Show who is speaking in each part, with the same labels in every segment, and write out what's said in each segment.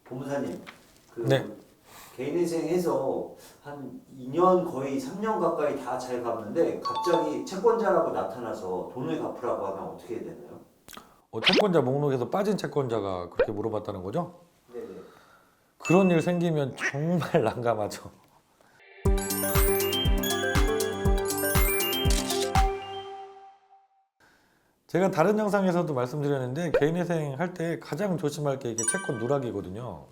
Speaker 1: 보무사님, 그
Speaker 2: 네.
Speaker 1: 개인회생해서 한 2년 거의 3년 가까이 다 잘 갚는데 갑자기 채권자라고 나타나서 돈을 갚으라고 하면 어떻게 해야 되나요?
Speaker 2: 채권자 목록에서 빠진 채권자가 그렇게 물어봤다는 거죠?
Speaker 1: 네네.
Speaker 2: 그런 일 생기면 정말 난감하죠. 제가 다른 영상에서도 말씀드렸는데 개인회생 할 때 가장 조심할 게 이게 채권 누락이거든요.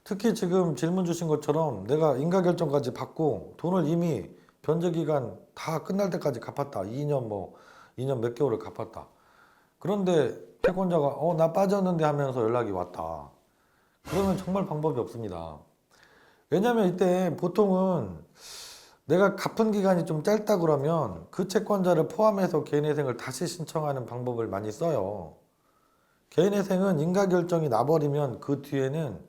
Speaker 2: 특히 지금 질문 주신 것처럼 내가 인가결정까지 받고 돈을 이미 변제기간 다 끝날 때까지 갚았다. 2년 몇 개월을 갚았다. 그런데 채권자가 나 빠졌는데 하면서 연락이 왔다. 그러면 정말 방법이 없습니다. 왜냐하면 이때 보통은 내가 갚은 기간이 좀 짧다 그러면 그 채권자를 포함해서 개인회생을 다시 신청하는 방법을 많이 써요. 개인회생은 인가결정이 나버리면 그 뒤에는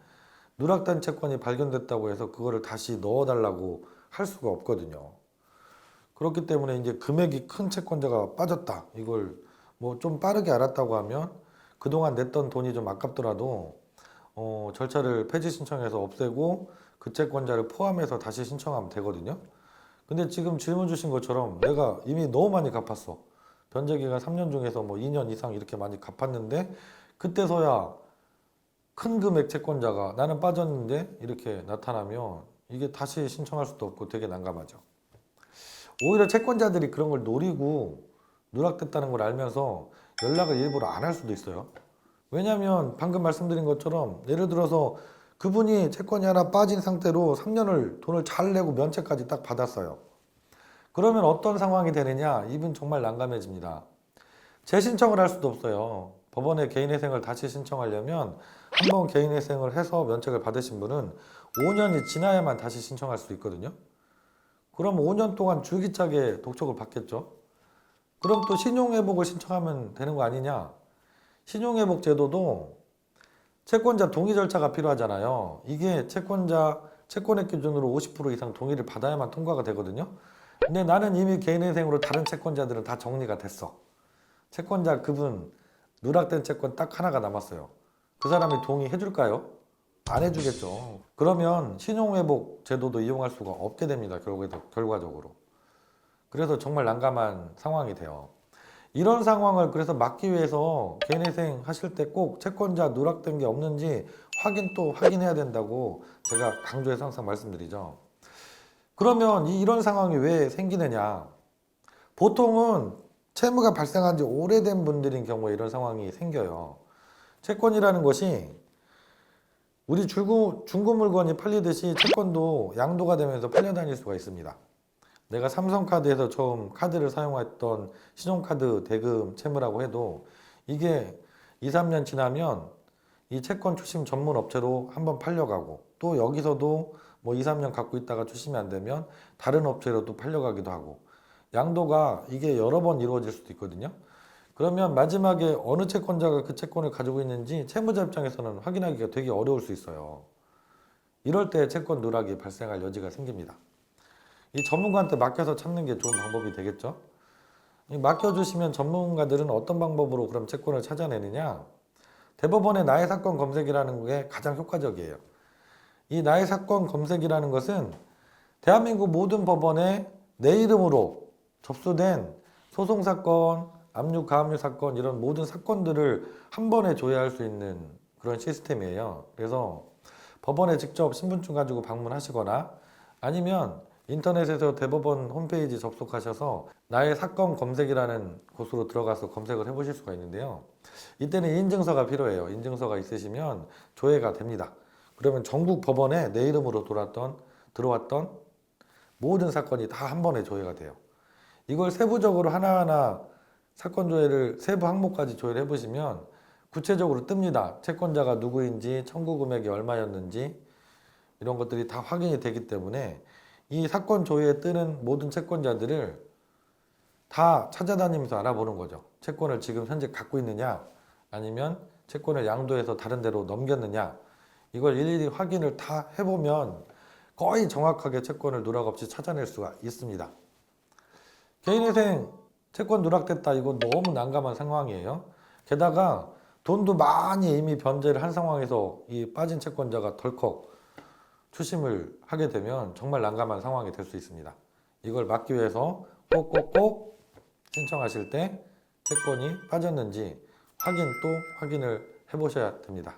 Speaker 2: 누락된 채권이 발견됐다고 해서 그거를 다시 넣어달라고 할 수가 없거든요. 그렇기 때문에 이제 금액이 큰 채권자가 빠졌다. 이걸 뭐 좀 빠르게 알았다고 하면 그동안 냈던 돈이 좀 아깝더라도 절차를 폐지 신청해서 없애고 그 채권자를 포함해서 다시 신청하면 되거든요. 근데 지금 질문 주신 것처럼 내가 이미 너무 많이 갚았어. 변제기간 3년 중에서 뭐 2년 이상 이렇게 많이 갚았는데 그때서야 큰 금액 채권자가 나는 빠졌는데 이렇게 나타나면 이게 다시 신청할 수도 없고 되게 난감하죠. 오히려 채권자들이 그런 걸 노리고 누락됐다는 걸 알면서 연락을 일부러 안 할 수도 있어요. 왜냐하면 방금 말씀드린 것처럼 예를 들어서 그분이 채권이 하나 빠진 상태로 3년을 돈을 잘 내고 면책까지 딱 받았어요. 그러면 어떤 상황이 되느냐? 이분 정말 난감해집니다. 재신청을 할 수도 없어요. 법원에 개인회생을 다시 신청하려면 한번 개인회생을 해서 면책을 받으신 분은 5년이 지나야만 다시 신청할 수 있거든요. 그럼 5년 동안 줄기차게 독촉을 받겠죠. 그럼 또 신용회복을 신청하면 되는 거 아니냐? 신용회복 제도도 채권자 동의 절차가 필요하잖아요. 이게 채권액 기준으로 50% 이상 동의를 받아야만 통과가 되거든요. 근데 나는 이미 개인회생으로 다른 채권자들은 다 정리가 됐어. 채권자 그분 누락된 채권 딱 하나가 남았어요. 그 사람이 동의해 줄까요? 안 해주겠죠. 그러면 신용회복 제도도 이용할 수가 없게 됩니다. 결과적으로. 그래서 정말 난감한 상황이 돼요. 이런 상황을 그래서 막기 위해서 개인회생 하실 때 꼭 채권자 누락된 게 없는지 확인해야 된다고 제가 강조해서 항상 말씀드리죠. 그러면 이런 상황이 왜 생기느냐? 보통은 채무가 발생한 지 오래된 분들인 경우에 이런 상황이 생겨요. 채권이라는 것이 우리 중고 물건이 팔리듯이 채권도 양도가 되면서 팔려다닐 수가 있습니다. 내가 삼성카드에서 처음 카드를 사용했던 신용카드 대금 채무라고 해도 이게 2, 3년 지나면 이 채권 추심 전문 업체로 한번 팔려가고 또 여기서도 뭐 2, 3년 갖고 있다가 추심이 안 되면 다른 업체로 또 팔려가기도 하고 양도가 이게 여러 번 이루어질 수도 있거든요. 그러면 마지막에 어느 채권자가 그 채권을 가지고 있는지 채무자 입장에서는 확인하기가 되게 어려울 수 있어요. 이럴 때 채권 누락이 발생할 여지가 생깁니다. 이 전문가한테 맡겨서 찾는 게 좋은 방법이 되겠죠. 맡겨주시면 전문가들은 어떤 방법으로 그럼 채권을 찾아내느냐? 대법원의 나의 사건 검색이라는 게 가장 효과적이에요. 이 나의 사건 검색이라는 것은 대한민국 모든 법원에 내 이름으로 접수된 소송사건, 압류, 가압류 사건 이런 모든 사건들을 한 번에 조회할 수 있는 그런 시스템이에요. 그래서 법원에 직접 신분증 가지고 방문하시거나 아니면 인터넷에서 대법원 홈페이지 접속하셔서 나의 사건 검색이라는 곳으로 들어가서 검색을 해보실 수가 있는데요. 이때는 인증서가 필요해요. 인증서가 있으시면 조회가 됩니다. 그러면 전국 법원에 내 이름으로 들어왔던 모든 사건이 다 한 번에 조회가 돼요. 이걸 세부적으로 하나하나 사건 조회를 세부 항목까지 조회를 해보시면 구체적으로 뜹니다. 채권자가 누구인지, 청구 금액이 얼마였는지 이런 것들이 다 확인이 되기 때문에 이 사건 조회에 뜨는 모든 채권자들을 다 찾아다니면서 알아보는 거죠. 채권을 지금 현재 갖고 있느냐 아니면 채권을 양도해서 다른 데로 넘겼느냐 이걸 일일이 확인을 다 해보면 거의 정확하게 채권을 누락 없이 찾아낼 수가 있습니다. 개인회생 채권 누락됐다 이거 너무 난감한 상황이에요. 게다가 돈도 많이 이미 변제를 한 상황에서 이 빠진 채권자가 덜컥 추심을 하게 되면 정말 난감한 상황이 될 수 있습니다. 이걸 막기 위해서 꼭꼭꼭 신청하실 때 채권이 빠졌는지 확인을 해보셔야 됩니다.